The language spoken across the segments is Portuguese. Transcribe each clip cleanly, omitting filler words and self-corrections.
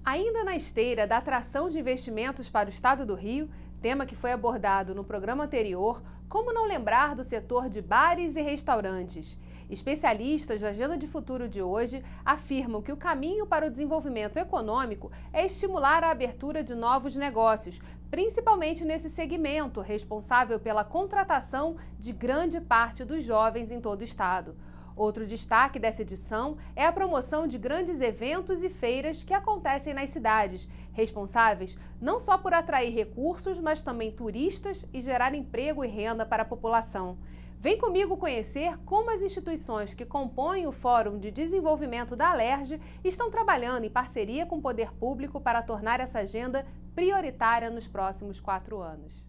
Ainda na esteira da atração de investimentos para o estado do Rio, tema que foi abordado no programa anterior, como não lembrar do setor de bares e restaurantes? Especialistas da Agenda de Futuro de hoje afirmam que o caminho para o desenvolvimento econômico é estimular a abertura de novos negócios, principalmente nesse segmento responsável pela contratação de grande parte dos jovens em todo o estado. Outro destaque dessa edição é a promoção de grandes eventos e feiras que acontecem nas cidades, responsáveis não só por atrair recursos, mas também turistas e gerar emprego e renda para a população. Vem comigo conhecer como as instituições que compõem o Fórum de Desenvolvimento da Alerj estão trabalhando em parceria com o poder público para tornar essa agenda prioritária nos próximos 4 anos.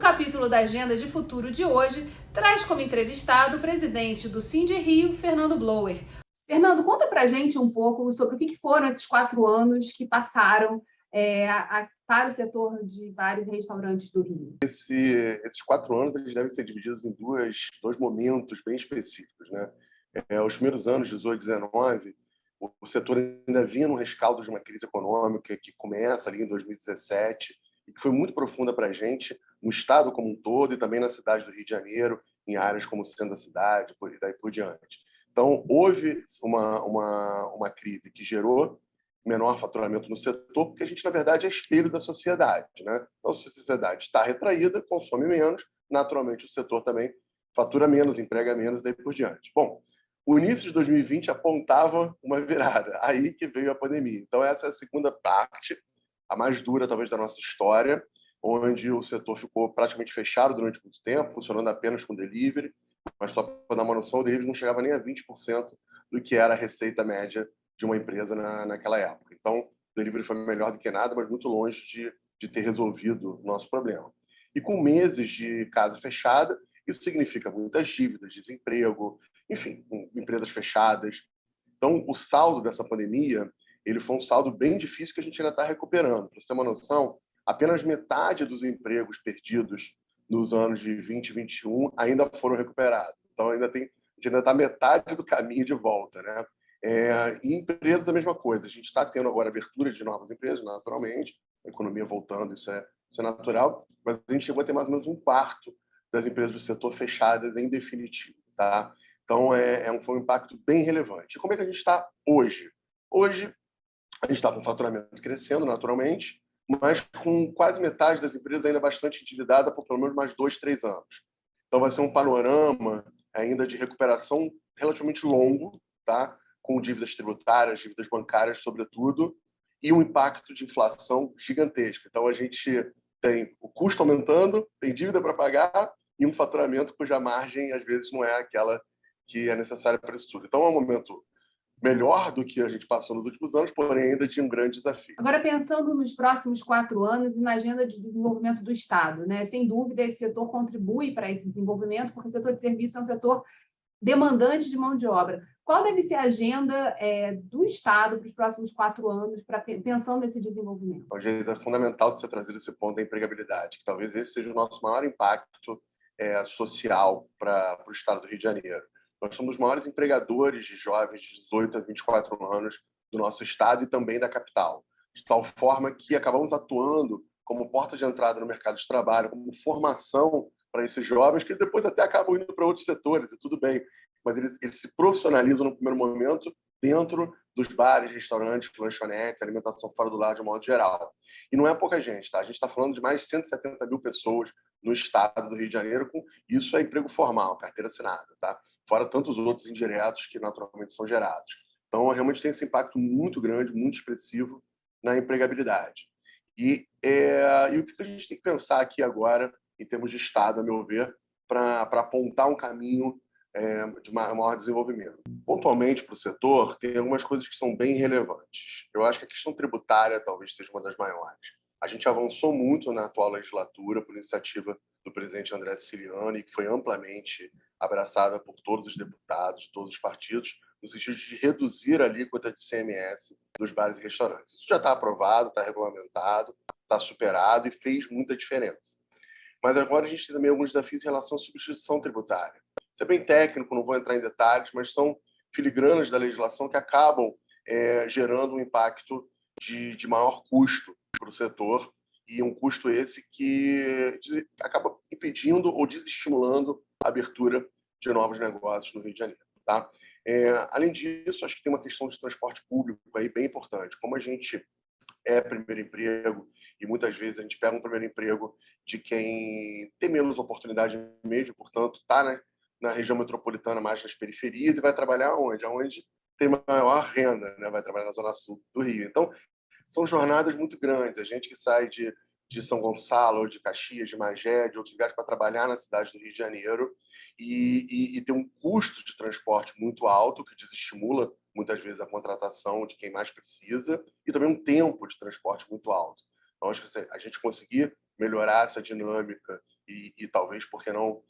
O capítulo da Agenda de Futuro de hoje traz como entrevistado o presidente do Sindirio, Fernando Blower. Fernando, conta pra gente um pouco sobre o que foram esses 4 anos que passaram para o setor de bares e restaurantes do Rio. Esses 4 anos eles devem ser divididos em dois momentos bem específicos, né? Os primeiros anos, 18, 19, o setor ainda vinha no rescaldo de uma crise econômica que começa ali em 2017 e que foi muito profunda para a gente, no estado como um todo e também na cidade do Rio de Janeiro, em áreas como o centro da cidade e daí por diante. Então, houve uma crise que gerou menor faturamento no setor, porque a gente, na verdade, é espelho da sociedade, né? Então, se a sociedade está retraída, consome menos, naturalmente o setor também fatura menos, emprega menos, daí por diante. Bom, o início de 2020 apontava uma virada, aí que veio a pandemia. Então, essa é a segunda parte, a mais dura, talvez, da nossa história, onde o setor ficou praticamente fechado durante muito tempo, funcionando apenas com delivery, mas só para dar uma noção, o delivery não chegava nem a 20% do que era a receita média de uma empresa naquela época. Então, o delivery foi melhor do que nada, mas muito longe de ter resolvido o nosso problema. E com meses de casa fechada, isso significa muitas dívidas, desemprego, enfim, empresas fechadas. Então, o saldo dessa pandemia, ele foi um saldo bem difícil que a gente ainda está recuperando. Para você ter uma noção, apenas metade dos empregos perdidos nos anos de 20 e 21 ainda foram recuperados. Então, a gente ainda está metade do caminho de volta, né? E empresas, a mesma coisa. A gente está tendo agora abertura de novas empresas, naturalmente, a economia voltando, isso é natural, mas a gente chegou a ter mais ou menos um quarto das empresas do setor fechadas em definitivo, tá? Então, foi um impacto bem relevante. E como é que a gente está hoje? Hoje, a gente está com o faturamento crescendo, naturalmente, mas com quase metade das empresas ainda bastante endividada por pelo menos mais 2, 3 anos. Então, vai ser um panorama ainda de recuperação relativamente longo, tá? Com dívidas tributárias, dívidas bancárias, sobretudo, e um impacto de inflação gigantesco. Então, a gente tem o custo aumentando, tem dívida para pagar e um faturamento cuja margem, às vezes, não é aquela que é necessária para isso tudo. Então, é um momento melhor do que a gente passou nos últimos anos, porém ainda de um grande desafio. Agora, pensando nos próximos 4 anos e na agenda de desenvolvimento do Estado, né? Sem dúvida, esse setor contribui para esse desenvolvimento, porque o setor de serviço é um setor demandante de mão de obra. Qual deve ser a agenda do Estado para os próximos 4 anos, pensando nesse desenvolvimento? Às é fundamental você trazer esse ponto da empregabilidade, que talvez esse seja o nosso maior impacto social para o Estado do Rio de Janeiro. Nós somos os maiores empregadores de jovens de 18 a 24 anos do nosso estado e também da capital, de tal forma que acabamos atuando como porta de entrada no mercado de trabalho, como formação para esses jovens, que depois até acabam indo para outros setores, e tudo bem, mas eles se profissionalizam no primeiro momento dentro dos bares, restaurantes, lanchonetes, alimentação fora do lar de um modo geral. E não é pouca gente, tá? A gente está falando de mais de 170 mil pessoas no estado do Rio de Janeiro, com isso é emprego formal, carteira assinada, tá? Fora tantos outros indiretos que naturalmente são gerados. Então, realmente tem esse impacto muito grande, muito expressivo na empregabilidade. E o que a gente tem que pensar aqui agora, em termos de Estado, a meu ver, para apontar um caminho de maior desenvolvimento? Pontualmente para o setor, tem algumas coisas que são bem relevantes. Eu acho que a questão tributária talvez seja uma das maiores. A gente avançou muito na atual legislatura por iniciativa do presidente André Siciliani, que foi amplamente abraçada por todos os deputados, todos os partidos, no sentido de reduzir a alíquota de CMS dos bares e restaurantes. Isso já está aprovado, está regulamentado, está superado e fez muita diferença. Mas agora a gente tem também alguns desafios em relação à substituição tributária. Isso é bem técnico, não vou entrar em detalhes, mas são filigranas da legislação que acabam gerando um impacto de maior custo para o setor, e um custo esse que acaba impedindo ou desestimulando a abertura de novos negócios no Rio de Janeiro. Tá? Além disso, acho que tem uma questão de transporte público aí bem importante. Como a gente é primeiro emprego, e muitas vezes a gente pega um primeiro emprego de quem tem menos oportunidade mesmo, portanto, está, né, na região metropolitana, mais nas periferias, e vai trabalhar onde? Onde tem maior renda, né? Vai trabalhar na zona sul do Rio. Então, são jornadas muito grandes. A gente que sai de São Gonçalo, ou de Caxias, de Magé, de outros lugares para trabalhar na cidade do Rio de Janeiro, e tem um custo de transporte muito alto, que desestimula muitas vezes a contratação de quem mais precisa, e também um tempo de transporte muito alto. Então, acho que a gente conseguir melhorar essa dinâmica e talvez, por que não,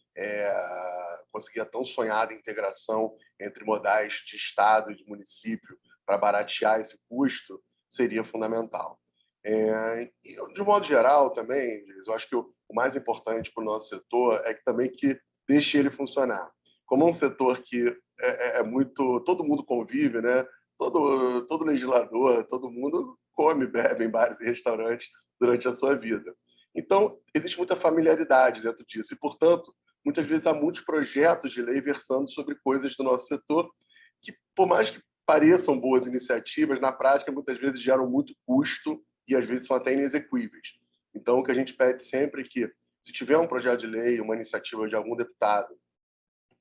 conseguir a tão sonhada integração entre modais de estado e de município para baratear esse custo, seria fundamental. E, de modo geral, também, eu acho que o mais importante para o nosso setor é que também que deixe ele funcionar. Como é um setor que é muito... Todo mundo convive, né? Todo legislador, todo mundo come, bebe em bares e restaurantes durante a sua vida. Então, existe muita familiaridade dentro disso e, portanto, muitas vezes há muitos projetos de lei versando sobre coisas do nosso setor que, por mais que pareçam boas iniciativas, na prática, muitas vezes geram muito custo e, às vezes, são até inexequíveis. Então, o que a gente pede sempre é que, se tiver um projeto de lei, uma iniciativa de algum deputado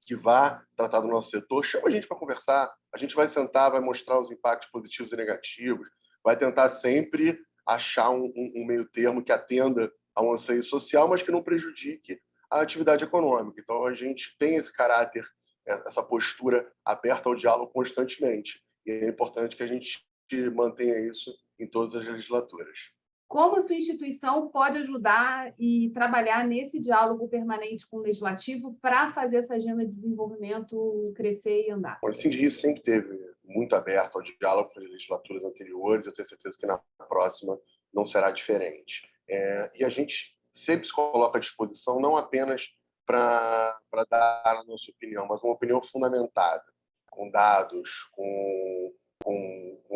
que vá tratar do nosso setor, chama a gente para conversar. A gente vai sentar, vai mostrar os impactos positivos e negativos, vai tentar sempre achar um meio termo que atenda a um anseio social, mas que não prejudique a atividade econômica. Então, a gente tem esse caráter, essa postura aberta ao diálogo constantemente. E é importante que a gente mantenha isso em todas as legislaturas. Como a sua instituição pode ajudar e trabalhar nesse diálogo permanente com o Legislativo para fazer essa agenda de desenvolvimento crescer e andar? O Sindri sempre teve muito aberto ao diálogo com as legislaturas anteriores, eu tenho certeza que na próxima não será diferente. E a gente sempre se coloca à disposição não apenas para dar a nossa opinião, mas uma opinião fundamentada, com dados, com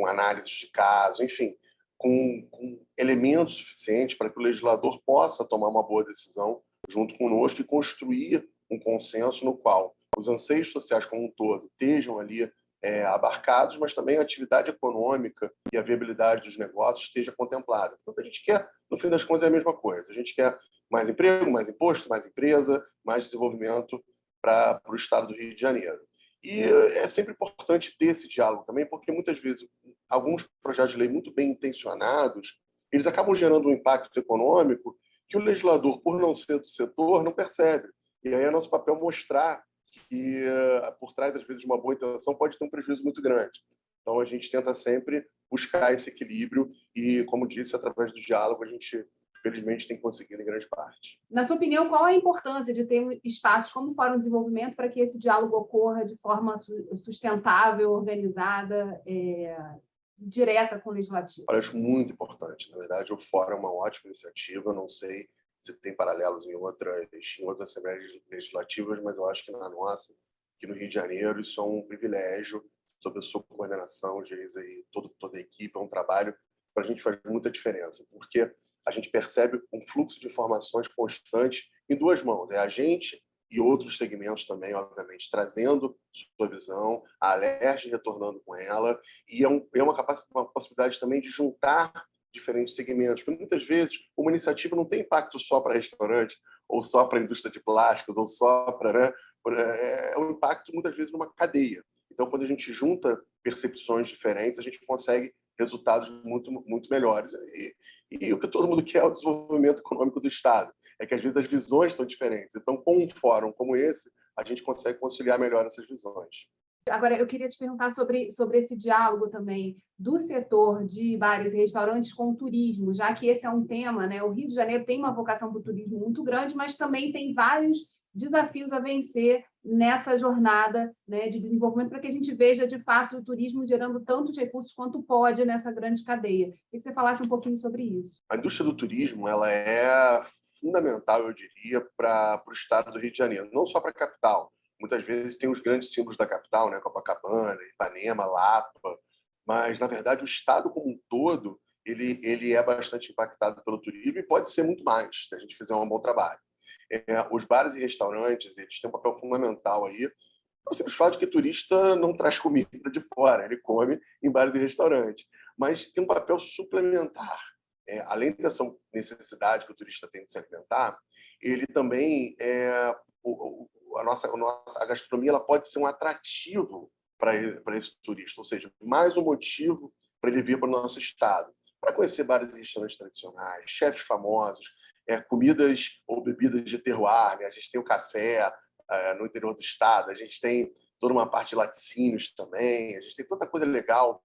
análises de caso, enfim, com elementos suficientes para que o legislador possa tomar uma boa decisão junto conosco e construir um consenso no qual os anseios sociais como um todo estejam ali abarcados, mas também a atividade econômica e a viabilidade dos negócios esteja contemplada. Então, o que a gente quer, no fim das contas, é a mesma coisa. A gente quer mais emprego, mais imposto, mais empresa, mais desenvolvimento para o estado do Rio de Janeiro. E é sempre importante ter esse diálogo também, porque muitas vezes alguns projetos de lei muito bem intencionados, eles acabam gerando um impacto econômico que o legislador, por não ser do setor, não percebe. E aí é nosso papel mostrar que por trás, às vezes, de uma boa intenção pode ter um prejuízo muito grande. Então, a gente tenta sempre buscar esse equilíbrio e, como disse, através do diálogo, a gente, felizmente, tem conseguido em grande parte. Na sua opinião, qual a importância de ter espaços como o Fórum de Desenvolvimento para que esse diálogo ocorra de forma sustentável, organizada, direta com o Legislativo? Eu acho muito importante. Na verdade, o Fórum é uma ótima iniciativa. Eu não sei se tem paralelos em outras assembleias legislativas, mas eu acho que na nossa, aqui no Rio de Janeiro, isso é um privilégio, sob a sua coordenação, Geisa, e toda a equipe. É um trabalho que para a gente faz muita diferença, porque a gente percebe um fluxo de informações constante em duas mãos. É a gente e outros segmentos também, obviamente, trazendo sua visão, a Alerj retornando com ela, e é uma possibilidade também de juntar diferentes segmentos, porque muitas vezes uma iniciativa não tem impacto só para restaurante, ou só para a indústria de plásticos, ou só para... Né, é um impacto, muitas vezes, numa cadeia. Então, quando a gente junta percepções diferentes, a gente consegue resultados muito, muito melhores. E o que todo mundo quer é o desenvolvimento econômico do Estado. É que, às vezes, as visões são diferentes. Então, com um fórum como esse, a gente consegue conciliar melhor essas visões. Agora, eu queria te perguntar sobre esse diálogo também do setor de bares e restaurantes com o turismo, já que esse é um tema, né? O Rio de Janeiro tem uma vocação para o turismo muito grande, mas também tem vários desafios a vencer nessa jornada, né, de desenvolvimento, para que a gente veja, de fato, o turismo gerando tantos recursos quanto pode nessa grande cadeia. Queria que você falasse um pouquinho sobre isso. A indústria do turismo ela é fundamental, eu diria, para o estado do Rio de Janeiro, não só para a capital. Muitas vezes tem os grandes símbolos da capital, né? Copacabana, Ipanema, Lapa, mas, na verdade, o estado como um todo ele é bastante impactado pelo turismo e pode ser muito mais, se a gente fizer um bom trabalho. Os bares e restaurantes eles têm um papel fundamental aí, pelo simples fato de que turista não traz comida de fora, ele come em bares e restaurantes, mas tem um papel suplementar. Além dessa necessidade que o turista tem de se alimentar, ele também a gastronomia ela pode ser um atrativo para esse turista, ou seja, mais um motivo para ele vir para o nosso estado, para conhecer bares e restaurantes tradicionais, chefes famosos, comidas ou bebidas de terroir, né? A gente tem o café no interior do estado, a gente tem toda uma parte de laticínios também, a gente tem tanta coisa legal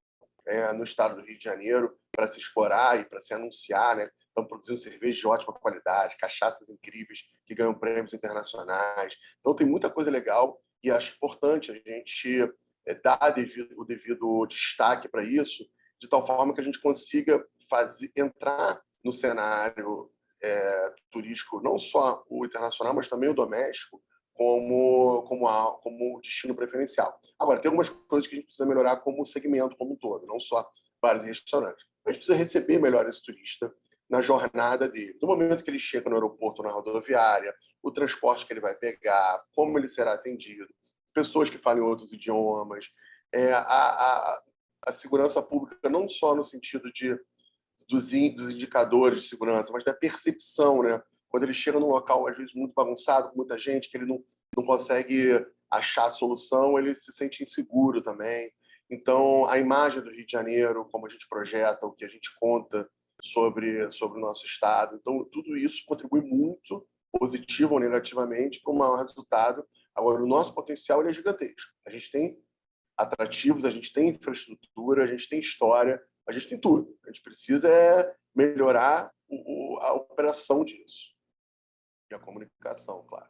no estado do Rio de Janeiro para se explorar e para se anunciar, né? Estão produzindo cerveja de ótima qualidade, cachaças incríveis que ganham prêmios internacionais. Então tem muita coisa legal e acho importante a gente dar o devido destaque para isso, de tal forma que a gente consiga entrar no cenário turístico, não só o internacional, mas também o doméstico, como destino preferencial. Agora, tem algumas coisas que a gente precisa melhorar como segmento como um todo, não só bares e restaurantes. A gente precisa receber melhor esse turista na jornada dele. No momento que ele chega no aeroporto, na rodoviária, o transporte que ele vai pegar, como ele será atendido, pessoas que falam outros idiomas, a segurança pública não só no sentido dos indicadores de segurança, mas da percepção, né? Quando ele chega num local, às vezes, muito bagunçado, com muita gente, que ele não consegue achar a solução, ele se sente inseguro também. Então, a imagem do Rio de Janeiro, como a gente projeta, o que a gente conta sobre o nosso estado. Então, tudo isso contribui muito, positivo ou negativamente, para um maior resultado. Agora, o nosso potencial ele é gigantesco. A gente tem atrativos, a gente tem infraestrutura, a gente tem história, a gente tem tudo. A gente precisa melhorar a operação disso. E a comunicação, claro.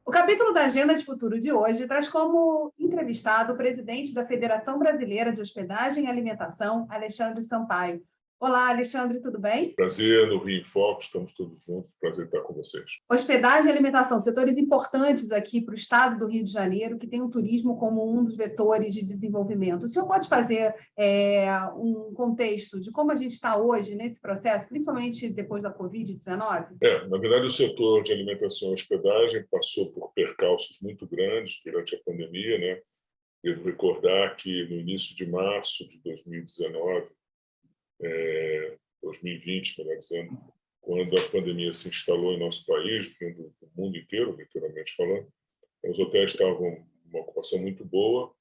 O capítulo da Agenda de Futuro de hoje traz como entrevistado o presidente da Federação Brasileira de Hospedagem e Alimentação, Alexandre Sampaio. Olá, Alexandre, tudo bem? Prazer, no Rio em Foco, estamos todos juntos, prazer estar com vocês. Hospedagem e alimentação, setores importantes aqui para o estado do Rio de Janeiro, que tem o turismo como um dos vetores de desenvolvimento. O senhor pode fazer um contexto de como a gente está hoje nesse processo, principalmente depois da Covid-19? Na verdade, o setor de alimentação e hospedagem passou por percalços muito grandes durante a pandemia, né? Devo recordar que no início de março de 2019, 2020, melhor dizendo, quando a pandemia se instalou em nosso país, vindo do mundo inteiro, literalmente falando, os hotéis estavam em uma ocupação muito boa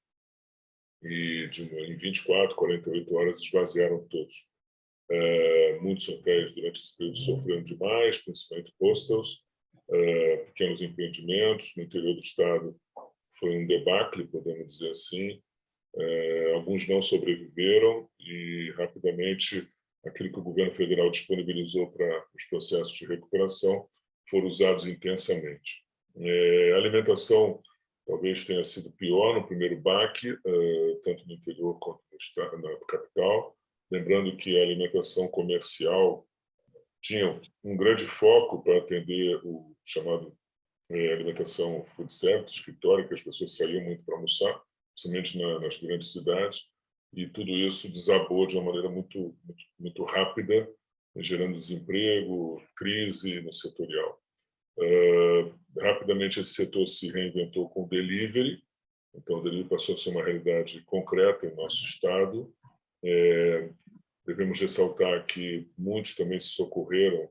e em 24, 48 horas esvaziaram todos. Muitos hotéis durante esse período sofreram demais, principalmente hostels, pequenos empreendimentos no interior do estado. Foi um debacle, podemos dizer assim. Alguns não sobreviveram e, rapidamente, aquilo que o governo federal disponibilizou para os processos de recuperação foram usados intensamente. A alimentação talvez tenha sido pior no primeiro baque, tanto no interior quanto na capital. Lembrando que a alimentação comercial tinha um grande foco para atender o chamado alimentação food service, escritório, que as pessoas saíam muito para almoçar, principalmente nas grandes cidades, e tudo isso desabou de uma maneira muito, muito, muito rápida, gerando desemprego, crise no setorial. Rapidamente esse setor se reinventou com o delivery, então o delivery passou a ser uma realidade concreta em nosso estado. Devemos ressaltar que muitos também se socorreram,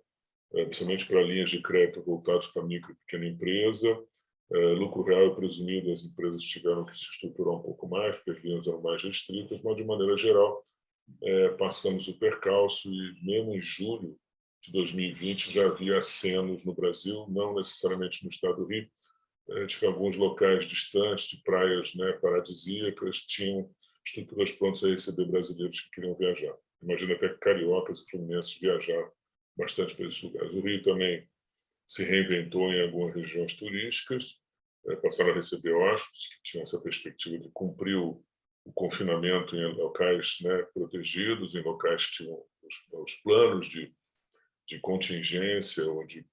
principalmente para linhas de crédito voltadas para micro e pequena empresa, lucro real é presumido, as empresas tiveram que se estruturar um pouco mais, porque as linhas eram mais restritas, mas, de maneira geral, passamos o percalço e, mesmo em julho de 2020, já havia acenos no Brasil, não necessariamente no estado do Rio, de que alguns locais distantes, de praias, né, paradisíacas, tinham estruturas prontas a receber brasileiros que queriam viajar. Imagina até que cariocas e fluminenses viajaram bastante para esses lugares. O Rio também se reinventou em algumas regiões turísticas, passaram a receber hóspedes que tinham essa perspectiva de cumprir o confinamento em locais, né, protegidos, em locais que tinham os planos de contingência ou de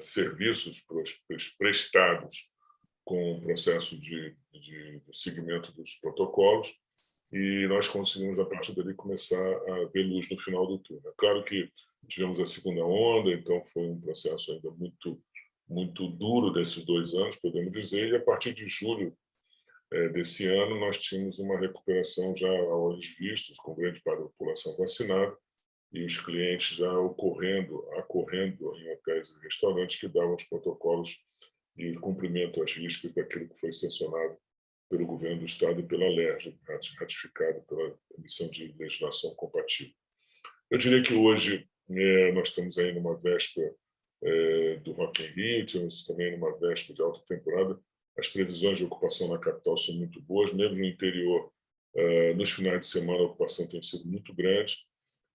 serviços prestados com o processo de seguimento dos protocolos, e nós conseguimos, a partir dali, começar a ver luz no final do túnel. Claro que tivemos a segunda onda, então foi um processo ainda muito duro desses 2 anos, podemos dizer, e a partir de julho desse ano nós tínhamos uma recuperação já a olhos vistos, com grande parte da população vacinada, e os clientes já acorrendo em hotéis e restaurantes que davam os protocolos e o cumprimento às riscas daquilo que foi sancionado pelo governo do Estado e pela LERJ, ratificado pela emissão de legislação compatível. Eu diria que hoje nós estamos aí numa véspera do Rock in Rio, temos também numa véspera de alta temporada. As previsões de ocupação na capital são muito boas, mesmo no interior, nos finais de semana a ocupação tem sido muito grande.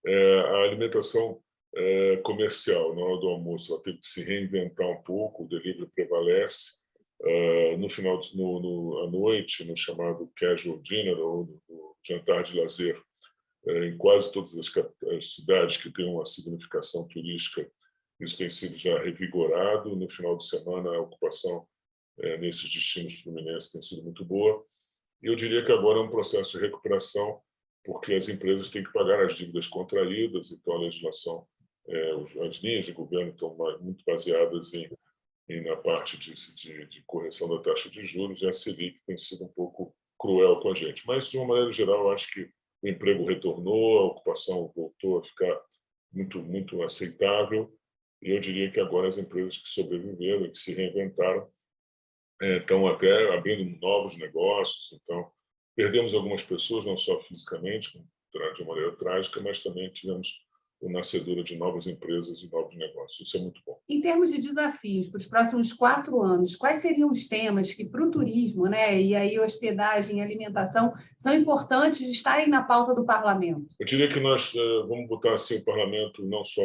A alimentação comercial, na hora do almoço, ela teve que se reinventar um pouco, o delivery prevalece. À noite, no chamado casual dinner, ou no jantar de lazer, em quase todas as cidades que têm uma significação turística, isso tem sido já revigorado. No final de semana, a ocupação nesses destinos fluminenses tem sido muito boa. E eu diria que agora é um processo de recuperação, porque as empresas têm que pagar as dívidas contraídas, então a legislação, as linhas de governo estão muito baseadas na parte de correção da taxa de juros, e a Selic tem sido um pouco cruel com a gente. Mas, de uma maneira geral, eu acho que o emprego retornou, a ocupação voltou a ficar muito aceitável, e eu diria que agora as empresas que sobreviveram, que se reinventaram, estão até abrindo novos negócios. Então, perdemos algumas pessoas, não só fisicamente, de uma maneira trágica, mas também tivemos o nascedor de novas empresas e novos negócios. Isso é muito bom. Em termos de desafios para os próximos 4 anos, quais seriam os temas que, para o turismo, né, e aí hospedagem e alimentação, são importantes de estarem na pauta do parlamento? Eu diria que nós vamos botar assim o parlamento não só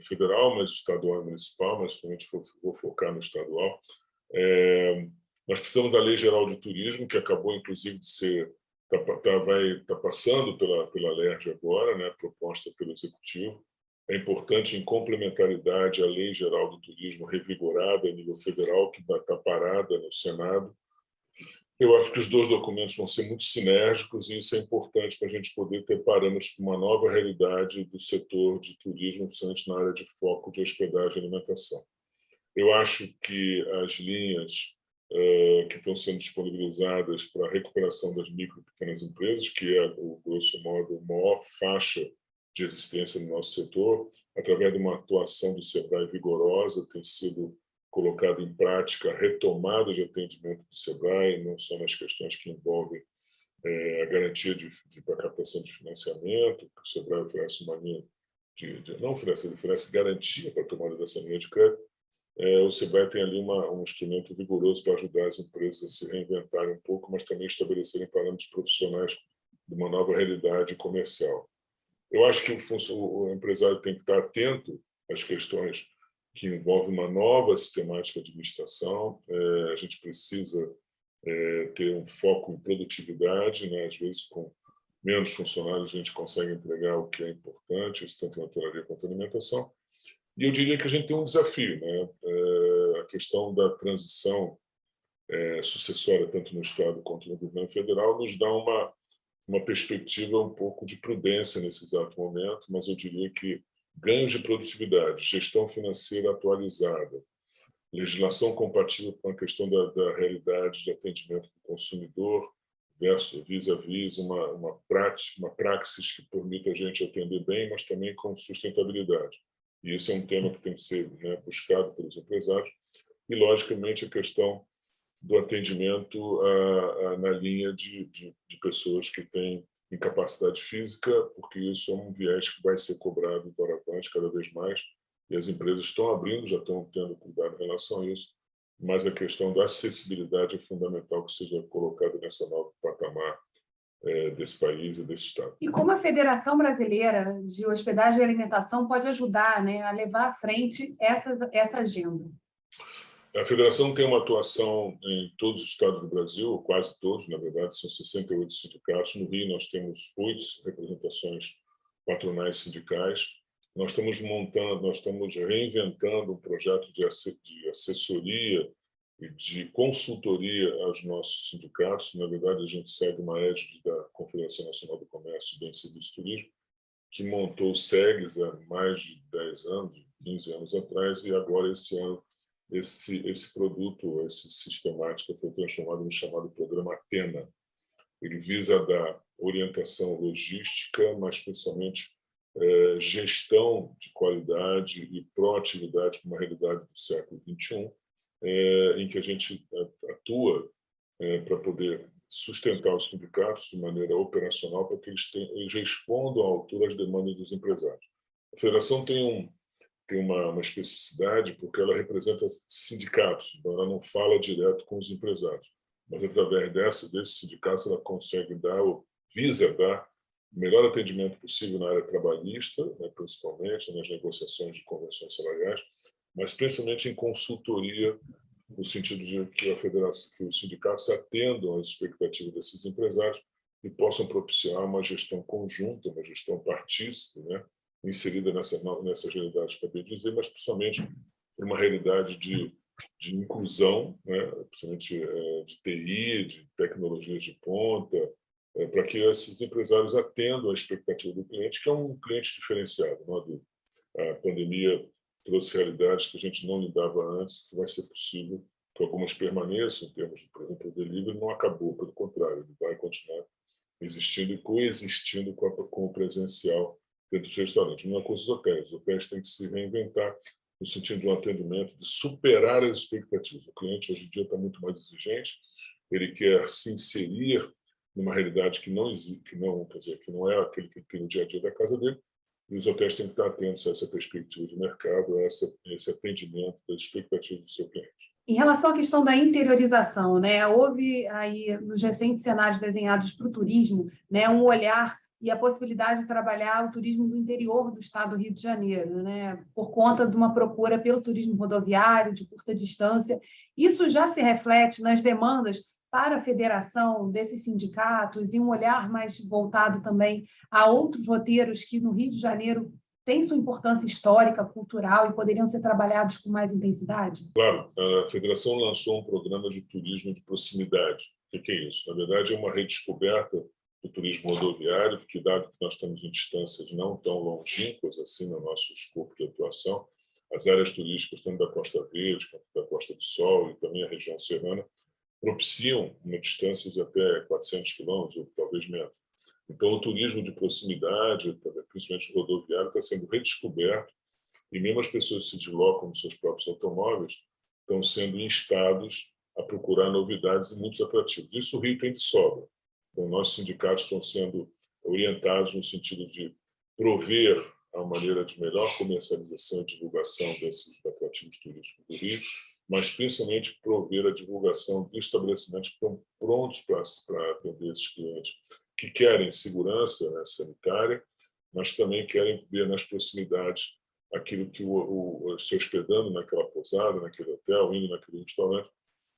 federal, mas estadual e municipal, mas principalmente vou focar no estadual. Nós precisamos da Lei Geral de Turismo, que acabou, inclusive, de ser está passando pela LERJ agora, né, proposta pelo Executivo. É importante, em complementaridade, a Lei Geral do Turismo revigorada a nível federal, que está parada no Senado. Eu acho que os 2 documentos vão ser muito sinérgicos, e isso é importante para a gente poder ter parâmetros para uma nova realidade do setor de turismo, principalmente na área de foco de hospedagem e alimentação. Eu acho que as linhas que estão sendo disponibilizadas para a recuperação das micro e pequenas empresas, que é, grosso modo, a maior faixa de existência no nosso setor, através de uma atuação do SEBRAE vigorosa, tem sido colocado em prática a retomada de atendimento do SEBRAE, não só nas questões que envolvem a garantia para a captação de financiamento, que o SEBRAE oferece uma linha não oferece, ele oferece garantia para a tomada dessa linha de crédito. O SEBRAE tem ali um instrumento vigoroso para ajudar as empresas a se reinventarem um pouco, mas também estabelecerem parâmetros profissionais de uma nova realidade comercial. Eu acho que o empresário tem que estar atento às questões que envolvem uma nova sistemática de administração. A gente precisa ter um foco em produtividade, né? Às vezes, com menos funcionários, a gente consegue entregar o que é importante, isso tanto na hotelaria quanto na alimentação. E eu diria que a gente tem um desafio, né? A questão da transição sucessória, tanto no Estado quanto no governo federal, nos dá uma perspectiva um pouco de prudência nesse exato momento, mas eu diria que ganhos de produtividade, gestão financeira atualizada, legislação compatível com a questão da realidade de atendimento do consumidor, versus vis-à-vis uma praxis que permita a gente atender bem, mas também com sustentabilidade. E esse é um tema que tem que ser buscado pelos empresários. e, logicamente, a questão do atendimento na linha de pessoas que têm incapacidade física, porque isso é um viés que vai ser cobrado doravante cada vez mais, e as empresas estão abrindo, já estão tendo cuidado em relação a isso, mas a questão da acessibilidade é fundamental que seja colocada nessa nova patamar desse país e desse Estado. E como a Federação Brasileira de Hospedagem e Alimentação pode ajudar, né, a levar à frente essa agenda? A Federação tem uma atuação em todos os estados do Brasil, quase todos, na verdade, são 68 sindicatos. No Rio, nós temos 8 representações patronais sindicais. Nós estamos reinventando um projeto de assessoria e de consultoria aos nossos sindicatos. Na verdade, a gente sai de uma égide da Confederação Nacional do Comércio, Bens, Serviços e Turismo, que montou o SEGS há mais de 10 anos, 15 anos atrás, e agora, esse ano, esse produto, essa sistemática foi transformado no chamado Programa Atena. Ele visa dar orientação logística, mas principalmente gestão de qualidade e proatividade para uma realidade do século XXI, em que a gente atua para poder sustentar os sindicatos de maneira operacional para que eles respondam à altura às demandas dos empresários. A federação tem uma especificidade porque ela representa sindicatos, então ela não fala direto com os empresários, mas através desses sindicatos ela consegue visa dar o melhor atendimento possível na área trabalhista, né, principalmente nas negociações de convenções salariais, mas principalmente em consultoria, no sentido de que os sindicatos atendam às expectativas desses empresários e possam propiciar uma gestão conjunta, uma gestão partícipe, né, inserida nessas realidades que eu acabei de dizer, mas principalmente uma realidade de inclusão, né, principalmente de TI, de tecnologias de ponta, para que esses empresários atendam à expectativa do cliente, que é um cliente diferenciado. Não há dúvida. A pandemia trouxe realidades que a gente não lidava antes, que vai ser possível que algumas permaneçam, em termos de, por exemplo, o delivery não acabou, pelo contrário, ele vai continuar existindo e coexistindo com o presencial dentro dos restaurantes. Não é com os hotéis. Os hotéis têm que se reinventar no sentido de um atendimento, de superar as expectativas. O cliente hoje em dia está muito mais exigente, ele quer se inserir numa realidade que não existe, que não é aquele que tem no dia a dia da casa dele, e os hotéis têm que estar atentos a essa perspectiva de mercado, a esse atendimento das expectativas do seu cliente. Em relação à questão da interiorização, né, houve aí nos recentes cenários desenhados para o turismo, né, um olhar e a possibilidade de trabalhar o turismo do interior do estado do Rio de Janeiro, né, por conta de uma procura pelo turismo rodoviário de curta distância. Isso já se reflete nas demandas para a federação desses sindicatos e um olhar mais voltado também a outros roteiros que no Rio de Janeiro têm sua importância histórica, cultural e poderiam ser trabalhados com mais intensidade? Claro, a federação lançou um programa de turismo de proximidade. O que é isso? Na verdade, é uma redescoberta do turismo rodoviário, porque, dado que nós estamos em distâncias não tão longínquas assim no nosso escopo de atuação, as áreas turísticas, tanto da Costa Verde quanto da Costa do Sol e também a região serrana, propiciam uma distância de até 400 quilômetros, ou talvez menos. Então, o turismo de proximidade, principalmente rodoviário, está sendo redescoberto, e mesmo as pessoas que se deslocam nos seus próprios automóveis estão sendo instados a procurar novidades e muitos atrativos. Isso o Rio tem de sobra. Então, nossos sindicatos estão sendo orientados no sentido de prover a maneira de melhor comercialização e divulgação desses atrativos turísticos do Rio, mas principalmente prover a divulgação de estabelecimentos que estão prontos para atender esses clientes que querem segurança, né, sanitária, mas também querem ver nas proximidades aquilo que se hospedando naquela pousada, naquele hotel, indo naquele restaurante,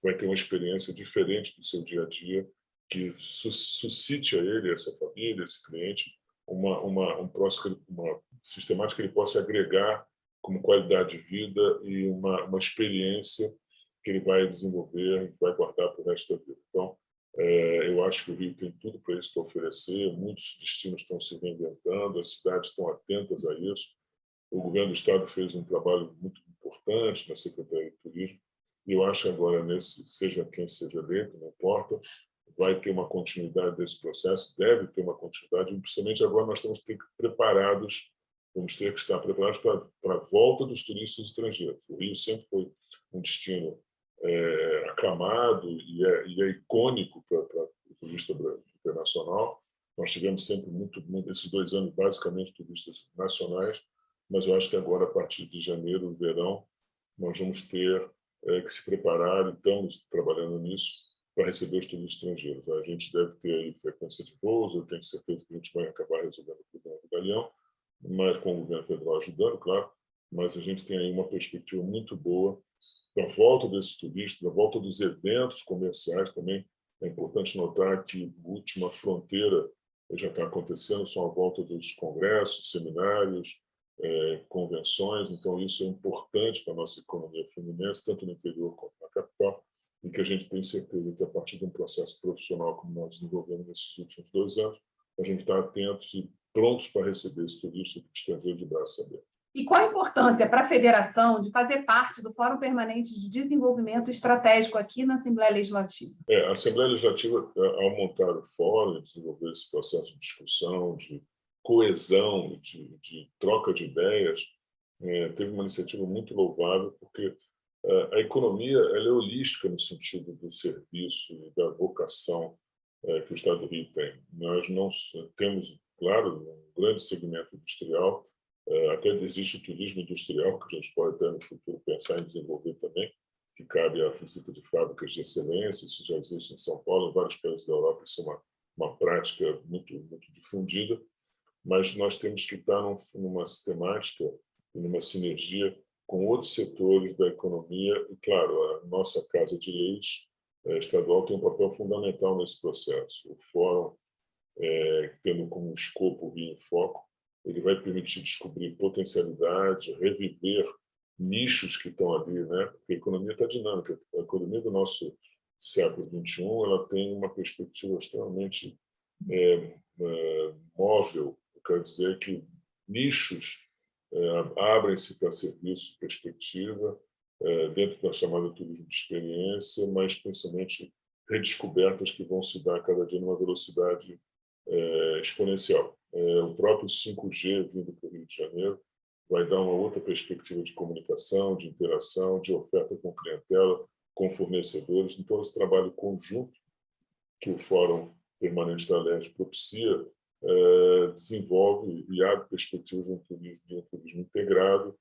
vai ter uma experiência diferente do seu dia a dia, que suscite a ele, essa família, esse cliente, uma sistemática que ele possa agregar como qualidade de vida e uma experiência que ele vai desenvolver e vai guardar para o resto da vida. Então, eu acho que o Rio tem tudo para isso para oferecer, muitos destinos estão se reinventando, as cidades estão atentas a isso. O governo do estado fez um trabalho muito importante na Secretaria de Turismo, e eu acho que agora, seja quem seja eleito, não importa, vai ter uma continuidade desse processo, deve ter uma continuidade, e principalmente agora nós estamos preparados vamos ter que estar preparados para a volta dos turistas estrangeiros. O Rio sempre foi um destino aclamado e é icônico para o turista internacional. Nós tivemos sempre esses 2 anos, basicamente, turistas nacionais, mas eu acho que agora, a partir de janeiro, no verão, nós vamos ter que se preparar, e estamos trabalhando nisso, para receber os turistas estrangeiros. A gente deve ter aí frequência de voos, eu tenho certeza que a gente vai acabar resolvendo o problema do Galeão, mas com o governo federal ajudando, claro, mas a gente tem aí uma perspectiva muito boa da volta desses turistas, da volta dos eventos comerciais também. É importante notar que a última fronteira já está acontecendo, são a volta dos congressos, seminários, convenções, então isso é importante para a nossa economia fluminense, tanto no interior quanto na capital, e que a gente tem certeza que, a partir de um processo profissional como nós desenvolvemos nesses últimos 2 anos, a gente está atentos e prontos para receber esse turista estrangeiro de braços abertos. E qual a importância para a federação de fazer parte do Fórum Permanente de Desenvolvimento Estratégico aqui na Assembleia Legislativa? A Assembleia Legislativa, ao montar o fórum e desenvolver esse processo de discussão, de coesão, de troca de ideias, teve uma iniciativa muito louvável, porque a economia ela é holística no sentido do serviço e da vocação que o Estado do Rio tem. Nós não temos, claro, um grande segmento industrial, até existe o turismo industrial, que a gente pode até no futuro pensar em desenvolver também, que cabe à visita de fábricas de excelência. Isso já existe em São Paulo, em vários países da Europa, isso é uma prática muito, muito difundida, mas nós temos que estar numa sistemática e numa sinergia com outros setores da economia. E, claro, a nossa Casa de Leis estadual tem um papel fundamental nesse processo. O Fórum, tendo como escopo o Rio em Foco, ele vai permitir descobrir potencialidades, reviver nichos que estão ali, né? Porque a economia está dinâmica. A economia do nosso século XXI ela tem uma perspectiva extremamente móvel. Eu quero dizer que nichos abrem-se para serviços de perspectiva, dentro da chamada turismo de experiência, mas principalmente redescobertas que vão se dar cada dia numa velocidade exponencial. O próprio 5G vindo para o Rio de Janeiro vai dar uma outra perspectiva de comunicação, de interação, de oferta com clientela, com fornecedores. Então, esse trabalho conjunto que o Fórum Permanente da LERJ propicia desenvolve e abre perspectivas de um turismo integrado,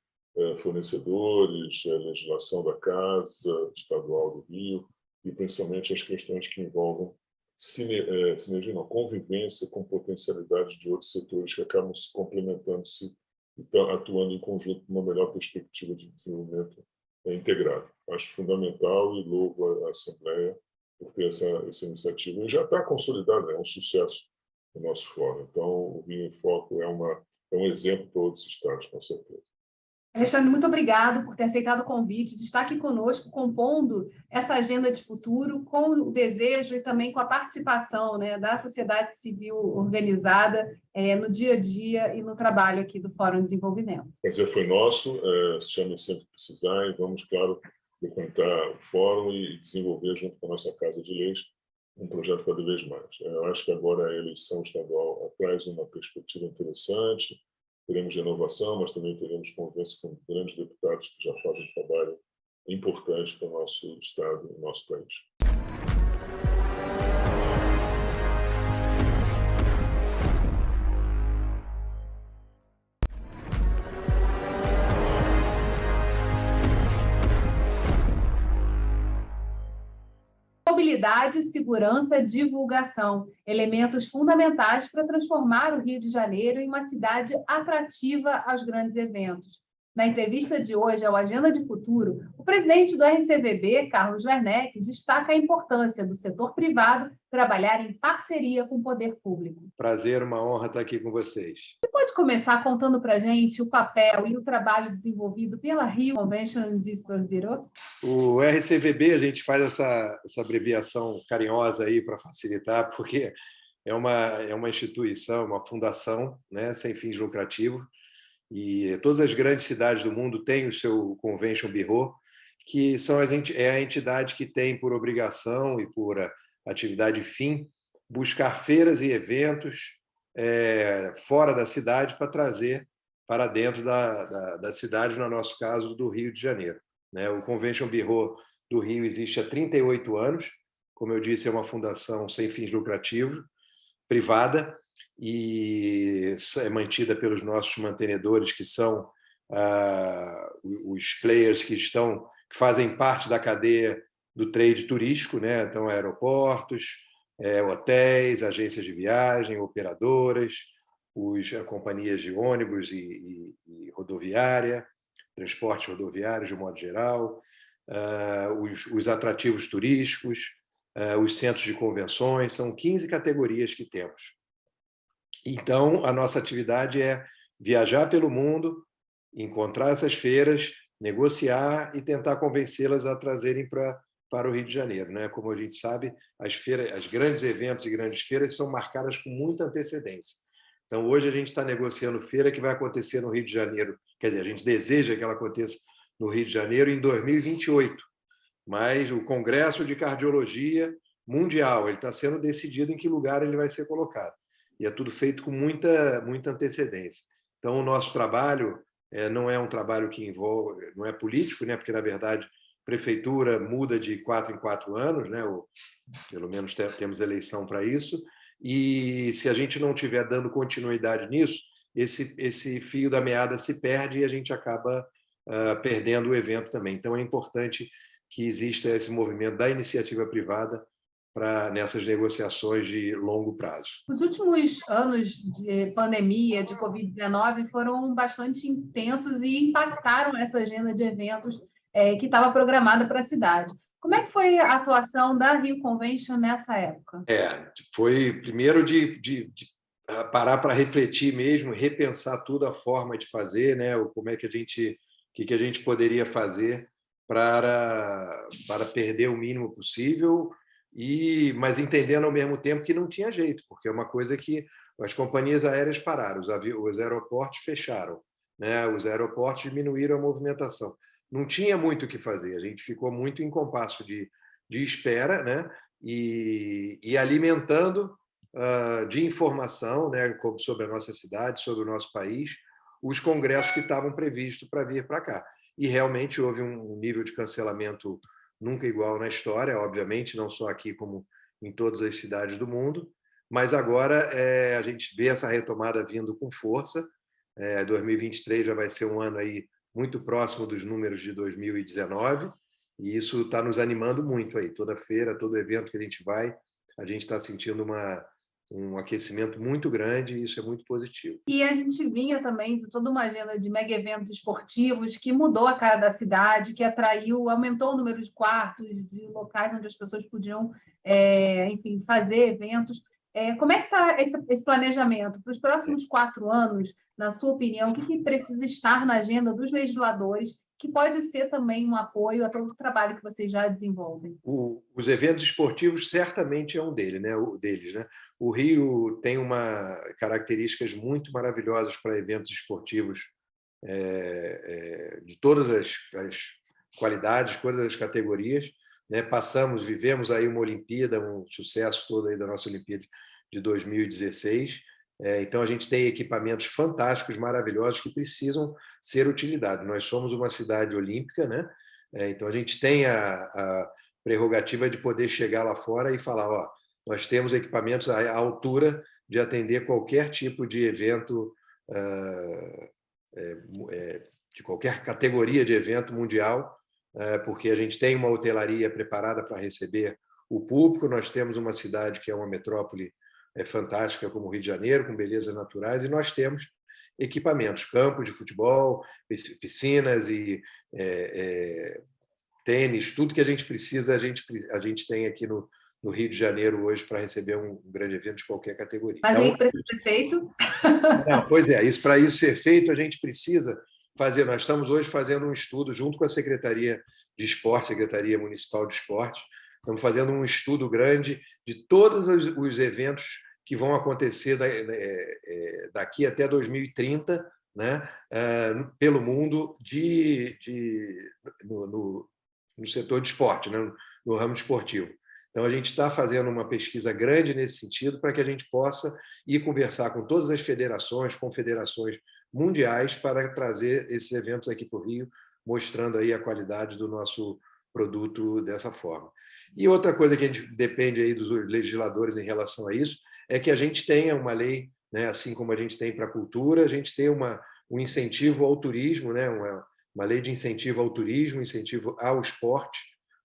fornecedores, legislação da Casa Estadual do Rio e, principalmente, as questões que envolvem sinergia, não, convivência com potencialidade de outros setores que acabam se complementando-se e atuando em conjunto com uma melhor perspectiva de desenvolvimento integrado. Acho fundamental e louvo a Assembleia por ter essa iniciativa. E já está consolidada, é um sucesso no nosso fórum. Então, o Rio em Foco é um exemplo para outros estados, com certeza. Alexandre, muito obrigado por ter aceitado o convite de estar aqui conosco, compondo essa agenda de futuro com o desejo e também com a participação, né, da sociedade civil organizada no dia a dia e no trabalho aqui do Fórum de Desenvolvimento. O prazer foi nosso, chame sempre que precisar e vamos, claro, frequentar o Fórum e desenvolver junto com a nossa Casa de Leis um projeto cada vez mais. Eu acho que agora a eleição estadual traz uma perspectiva interessante. Teremos renovação, mas também teremos conversa com grandes deputados que já fazem um trabalho importante para o nosso Estado e o nosso país. Mobilidade, segurança, divulgação, elementos fundamentais para transformar o Rio de Janeiro em uma cidade atrativa aos grandes eventos. Na entrevista de hoje ao Agenda de Futuro, o presidente do RCVB, Carlos Werneck, destaca a importância do setor privado trabalhar em parceria com o poder público. Prazer, uma honra estar aqui com vocês. Você pode começar contando para a gente o papel e o trabalho desenvolvido pela Rio Convention Visitors Bureau? O RCVB, a gente faz essa abreviação carinhosa aí para facilitar, porque é uma instituição, uma fundação, né, sem fins lucrativos, e todas as grandes cidades do mundo têm o seu Convention Bureau, que é a entidade que tem por obrigação e por atividade fim buscar feiras e eventos fora da cidade para trazer para dentro da cidade, no nosso caso, do Rio de Janeiro, né? O Convention Bureau do Rio existe há 38 anos, como eu disse, é uma fundação sem fins lucrativos, privada, e é mantida pelos nossos mantenedores, que são os players que fazem parte da cadeia do trade turístico, né? Então, aeroportos, hotéis, agências de viagem, operadoras, as companhias de ônibus e rodoviária, transporte rodoviário de um modo geral, os atrativos turísticos, os centros de convenções, são 15 categorias que temos. Então, a nossa atividade é viajar pelo mundo, encontrar essas feiras, negociar e tentar convencê-las a trazerem para o Rio de Janeiro, né? Como a gente sabe, as grandes eventos e grandes feiras são marcadas com muita antecedência. Então, hoje a gente está negociando feira que vai acontecer no Rio de Janeiro, quer dizer, a gente deseja que ela aconteça no Rio de Janeiro em 2028, mas o Congresso de Cardiologia Mundial, ele está sendo decidido em que lugar ele vai ser colocado. E é tudo feito com muita antecedência. Então, o nosso trabalho não é um trabalho que envolve, não é político, né? Porque, na verdade, a prefeitura muda de 4 em 4 anos, né? Ou, pelo menos temos eleição para isso, e se a gente não estiver dando continuidade nisso, esse fio da meada se perde e a gente acaba perdendo o evento também. Então, é importante que exista esse movimento da iniciativa privada nessas negociações de longo prazo. Os últimos anos de pandemia, de Covid-19, foram bastante intensos e impactaram essa agenda de eventos que estava programada para a cidade. Como é que foi a atuação da Rio Convention nessa época? Foi primeiro de parar para refletir mesmo, repensar tudo, a forma de fazer, né? Como é que que a gente poderia fazer para perder o mínimo possível, mas entendendo ao mesmo tempo que não tinha jeito, porque é uma coisa que as companhias aéreas pararam, os aeroportos fecharam, né? Os aeroportos diminuíram a movimentação. Não tinha muito o que fazer, a gente ficou muito em compasso de espera, né? E alimentando de informação, né? Sobre a nossa cidade, sobre o nosso país, os congressos que estavam previstos para vir para cá. E realmente houve um nível de cancelamento nunca igual na história, obviamente, não só aqui como em todas as cidades do mundo, mas agora a gente vê essa retomada vindo com força. 2023 já vai ser um ano aí muito próximo dos números de 2019, e isso está nos animando muito aí. Toda feira, todo evento que a gente está sentindo um aquecimento muito grande, e isso é muito positivo. E a gente vinha também de toda uma agenda de mega eventos esportivos que mudou a cara da cidade, que aumentou o número de quartos, de locais onde as pessoas podiam, enfim, fazer eventos. Como é que está esse planejamento para os próximos 4 anos, na sua opinião? O que precisa estar na agenda dos legisladores, que pode ser também um apoio a todo o trabalho que vocês já desenvolvem? Os eventos esportivos certamente é um deles, né? O Rio tem características muito maravilhosas para eventos esportivos de todas as qualidades, todas as categorias, né? Vivemos aí uma Olimpíada, um sucesso todo aí da nossa Olimpíada de 2016. Então, a gente tem equipamentos fantásticos, maravilhosos, que precisam ser utilizados. Nós somos uma cidade olímpica, né? Então, a gente tem a prerrogativa de poder chegar lá fora e falar, nós temos equipamentos à altura de atender qualquer tipo de evento, de qualquer categoria de evento mundial, porque a gente tem uma hotelaria preparada para receber o público, nós temos uma cidade que é uma metrópole fantástica como o Rio de Janeiro, com belezas naturais, e nós temos equipamentos, campos de futebol, piscinas e tênis, tudo que a gente precisa, a gente tem aqui no Rio de Janeiro hoje para receber um grande evento de qualquer categoria. Mas aí precisa ser feito? Pois é, para isso ser feito, a gente precisa fazer. Nós estamos hoje fazendo um estudo junto com a Secretaria de Esporte, Secretaria Municipal de Esporte. Estamos fazendo um estudo grande de todos os eventos que vão acontecer daqui até 2030, né, pelo mundo no setor de esporte, né, no ramo esportivo. Então, a gente está fazendo uma pesquisa grande nesse sentido para que a gente possa ir conversar com todas as federações, confederações mundiais para trazer esses eventos aqui para o Rio, mostrando aí a qualidade do nosso produto dessa forma. E outra coisa que a gente depende aí dos legisladores em relação a isso é que a gente tenha uma lei, né, assim como a gente tem para a cultura, a gente tem um incentivo ao turismo, né, uma lei de incentivo ao turismo, incentivo ao esporte,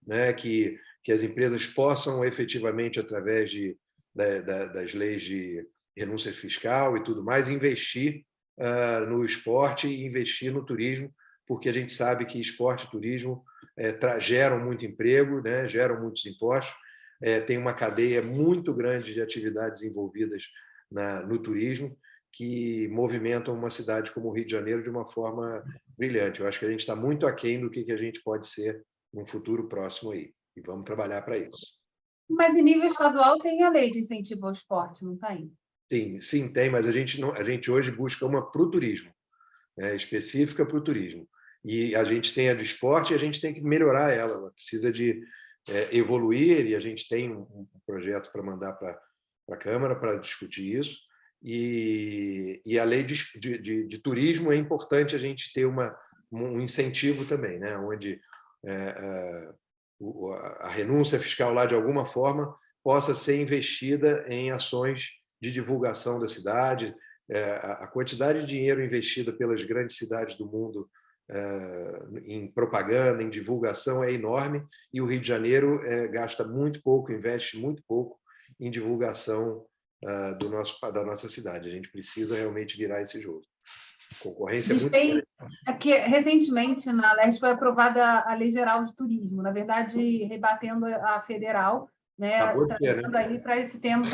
né, que as empresas possam efetivamente, através das leis de renúncia fiscal e tudo mais, investir no esporte e investir no turismo, porque a gente sabe que esporte e turismo geram muito emprego, né, geram muitos impostos, tem uma cadeia muito grande de atividades envolvidas no turismo, que movimentam uma cidade como o Rio de Janeiro de uma forma brilhante. Eu acho que a gente está muito aquém do que a gente pode ser num futuro próximo aí. E vamos trabalhar para isso. Mas em nível estadual tem a lei de incentivo ao esporte, não tem? Sim, tem, mas a gente hoje busca uma para o turismo, né, específica para o turismo. E a gente tem a do esporte e a gente tem que melhorar ela precisa de evoluir, e a gente tem um projeto para mandar para a Câmara para discutir isso. E a lei de turismo é importante a gente ter um incentivo também, né, onde a renúncia fiscal lá, de alguma forma, possa ser investida em ações de divulgação da cidade. A quantidade de dinheiro investida pelas grandes cidades do mundo em propaganda, em divulgação é enorme, e o Rio de Janeiro gasta muito pouco, investe muito pouco em divulgação da nossa cidade. A gente precisa realmente virar esse jogo. A concorrência é muito grande. Aqui, recentemente, na Leste, foi aprovada a Lei Geral de Turismo, na verdade, rebatendo a federal, né, trazendo aí para esse tema,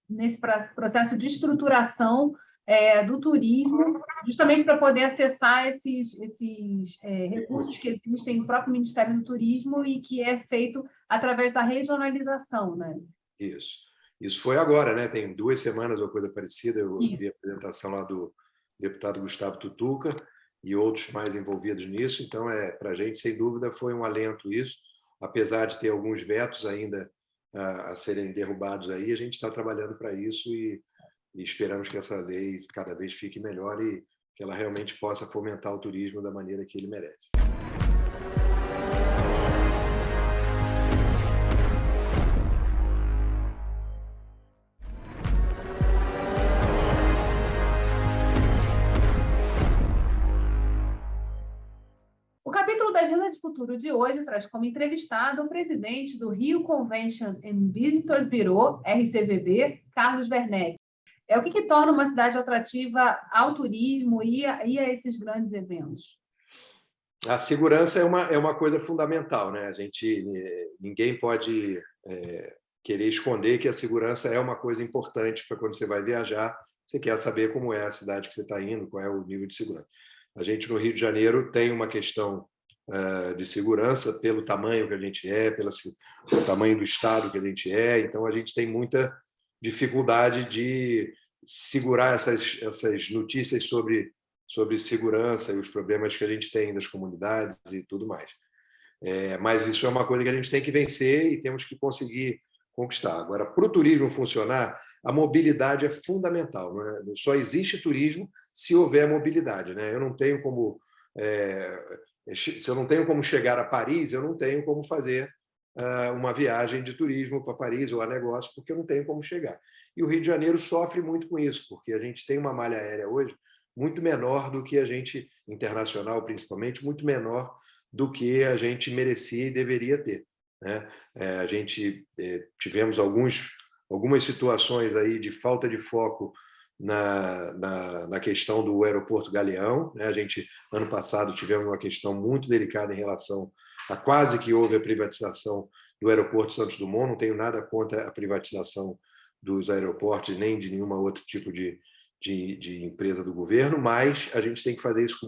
nesse processo de estruturação do turismo, justamente para poder acessar esses recursos que existem no próprio Ministério do Turismo e que é feito através da regionalização, né? Isso foi agora, né? Tem 2 semanas ou coisa parecida. Eu vi a apresentação lá do deputado Gustavo Tutuca e outros mais envolvidos nisso. Então, para a gente, sem dúvida, foi um alento isso. Apesar de ter alguns vetos ainda a serem derrubados aí, a gente está trabalhando para isso e esperamos que essa lei cada vez fique melhor e que ela realmente possa fomentar o turismo da maneira que ele merece. O capítulo da Agenda de Futuro de hoje traz como entrevistado o presidente do Rio Convention and Visitors Bureau, RCVB, Carlos Werneck. O que torna uma cidade atrativa ao turismo e a esses grandes eventos? A segurança é uma coisa fundamental, né? Ninguém pode querer esconder que a segurança é uma coisa importante para quando você vai viajar. Você quer saber como é a cidade que você está indo, qual é o nível de segurança. A gente, no Rio de Janeiro, tem uma questão de segurança pelo tamanho que a gente pelo tamanho do estado que a gente então a gente tem muita dificuldade de segurar essas notícias sobre segurança e os problemas que a gente tem nas comunidades e tudo mais. Mas isso é uma coisa que a gente tem que vencer e temos que conseguir conquistar. Agora, para o turismo funcionar, a mobilidade é fundamental, né? Só existe turismo se houver mobilidade, né? Se eu não tenho como chegar a Paris, eu não tenho como fazer uma viagem de turismo para Paris ou a negócio, porque eu não tenho como chegar. E o Rio de Janeiro sofre muito com isso, porque a gente tem uma malha aérea hoje muito menor do que a gente, internacional principalmente, muito menor do que a gente merecia e deveria ter, né? A gente tivemos algumas situações aí de falta de foco na questão do aeroporto Galeão, né? A gente, ano passado, tivemos uma questão muito delicada em relação a quase que houve a privatização do aeroporto Santos Dumont. Não tenho nada contra a privatização dos aeroportos, nem de nenhuma outro tipo de empresa do governo, mas a gente tem que fazer isso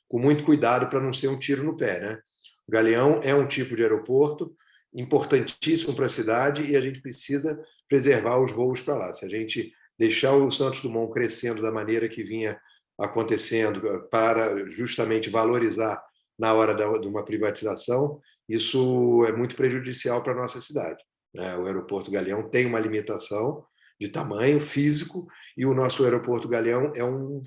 com muito cuidado para não ser um tiro no pé, né? O Galeão é um tipo de aeroporto importantíssimo para a cidade e a gente precisa preservar os voos para lá. Se a gente deixar o Santos Dumont crescendo da maneira que vinha acontecendo para justamente valorizar na hora de uma privatização, isso é muito prejudicial para a nossa cidade, né? O aeroporto Galeão tem uma limitação de tamanho físico, e o nosso aeroporto Galeão é um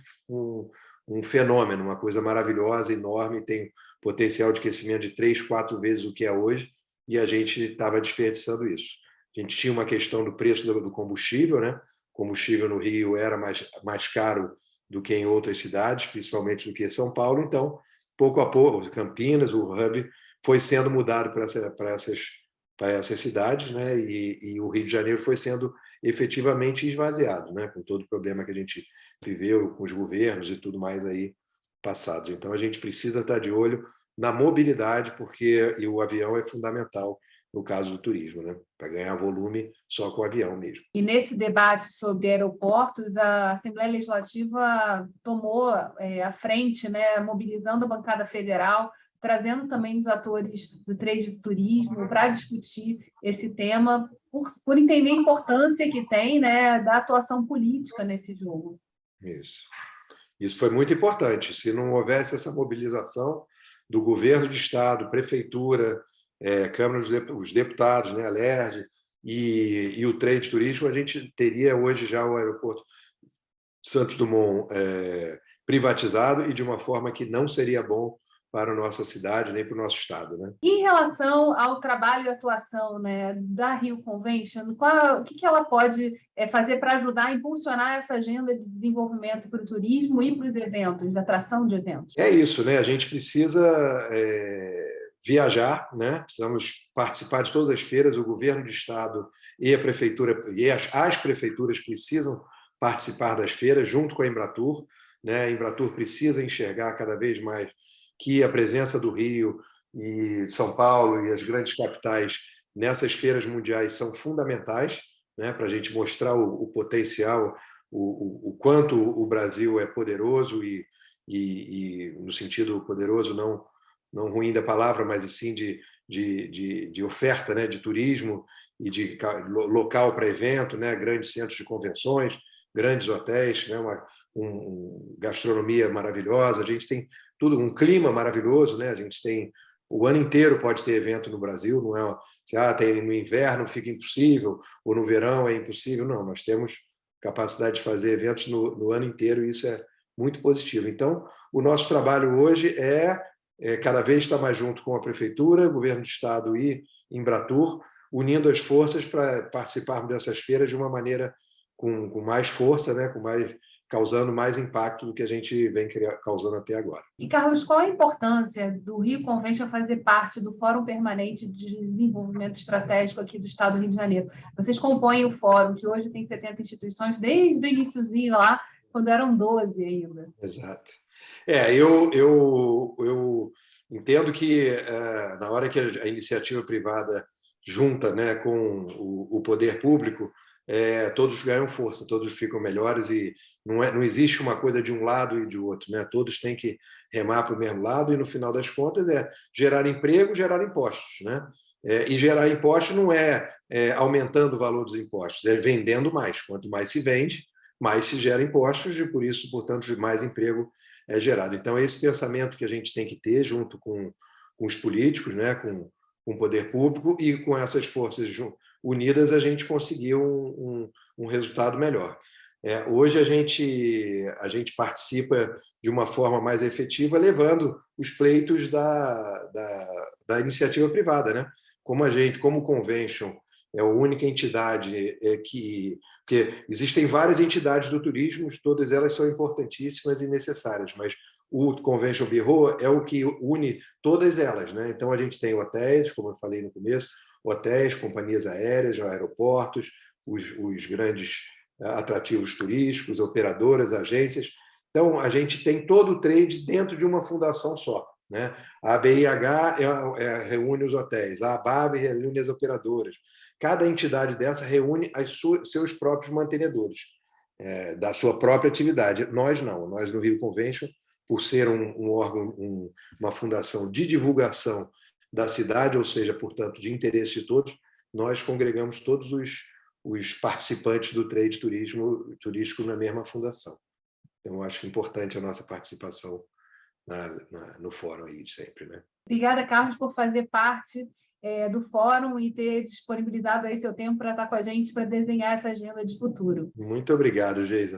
fenômeno, uma coisa maravilhosa, enorme, tem potencial de crescimento de 3, 4 vezes o que é hoje, e a gente estava desperdiçando isso. A gente tinha uma questão do preço do combustível, né? O combustível no Rio era mais caro do que em outras cidades, principalmente do que São Paulo, então, pouco a pouco, Campinas, o hub, foi sendo mudado para essas cidades, né? E o Rio de Janeiro foi sendo efetivamente esvaziado, né? Com todo o problema que a gente viveu com os governos e tudo mais aí passados. Então, a gente precisa estar de olho na mobilidade, porque o avião é fundamental no caso do turismo, né? Para ganhar volume só com o avião mesmo. E nesse debate sobre aeroportos, a Assembleia Legislativa tomou a frente, né, mobilizando a bancada federal, trazendo também os atores do trade do turismo para discutir esse tema, por entender a importância que tem, né, da atuação política nesse jogo. Isso foi muito importante. Se não houvesse essa mobilização do governo de estado, prefeitura, Câmara dos Deputados, né, a LERJ, e o trade turístico, a gente teria hoje já o aeroporto Santos Dumont privatizado, e de uma forma que não seria bom para a nossa cidade nem para o nosso estado, né? Em relação ao trabalho e atuação, né, da Rio Convention, o que ela pode fazer para ajudar a impulsionar essa agenda de desenvolvimento para o turismo e para os eventos, de atração de eventos? É isso, né? A gente precisa viajar, né? Precisamos participar de todas as feiras. O governo de estado e a prefeitura e as prefeituras precisam participar das feiras junto com a Embratur, né? A Embratur precisa enxergar cada vez mais que a presença do Rio e São Paulo e as grandes capitais nessas feiras mundiais são fundamentais, né? Para a gente mostrar o potencial, o quanto o Brasil é poderoso e no sentido poderoso não ruim da palavra, mas sim de oferta, né, de turismo e de local para evento, né, grandes centros de convenções, grandes hotéis, né, uma gastronomia maravilhosa, a gente tem tudo, um clima maravilhoso, né, a gente tem o ano inteiro pode ter evento no Brasil, não é tem no inverno fica impossível, ou no verão é impossível, não, nós temos capacidade de fazer eventos no ano inteiro, e isso é muito positivo. Então, o nosso trabalho hoje é cada vez estar mais junto com a prefeitura, governo do estado e Embratur, unindo as forças para participarmos dessas feiras de uma maneira com mais força, né, causando mais impacto do que a gente vem causando até agora. E, Carlos, qual a importância do Rio Convention fazer parte do Fórum Permanente de Desenvolvimento Estratégico aqui do Estado do Rio de Janeiro? Vocês compõem o fórum, que hoje tem 70 instituições, desde o iniciozinho lá, quando eram 12 ainda. Exato. Eu entendo que na hora que a iniciativa privada junta, né, com o poder público, todos ganham força, todos ficam melhores, e não existe uma coisa de um lado e de outro, né? Todos têm que remar para o mesmo lado, e no final das contas é gerar emprego, gerar impostos, né? E gerar impostos não é aumentando o valor dos impostos, é vendendo mais. Quanto mais se vende, mais se gera impostos, e por isso, portanto, mais emprego é gerado. Então, é esse pensamento que a gente tem que ter junto com os políticos, né? Com o poder público, e com essas forças unidas a gente conseguiu um resultado melhor. Hoje a gente participa de uma forma mais efetiva, levando os pleitos da iniciativa privada, né? Como Convention é a única entidade porque existem várias entidades do turismo, todas elas são importantíssimas e necessárias, mas o Convention Bureau é o que une todas elas, né? Então, a gente tem hotéis, como eu falei no começo, hotéis, companhias aéreas, aeroportos, os grandes atrativos turísticos, operadoras, agências. Então, a gente tem todo o trade dentro de uma fundação só, né? A ABIH reúne os hotéis, a ABAB reúne as operadoras. Cada entidade dessa reúne seus próprios mantenedores da sua própria atividade. Nós não, nós no Rio Convention, por ser um órgão, uma fundação de divulgação da cidade, ou seja, portanto, de interesse de todos, nós congregamos todos os participantes do trade turístico na mesma fundação. Então, eu acho importante a nossa participação no fórum aí sempre, né? Obrigada, Carlos, por fazer parte do fórum e ter disponibilizado aí seu tempo para estar com a gente, para desenhar essa agenda de futuro. Muito obrigado, Geisa.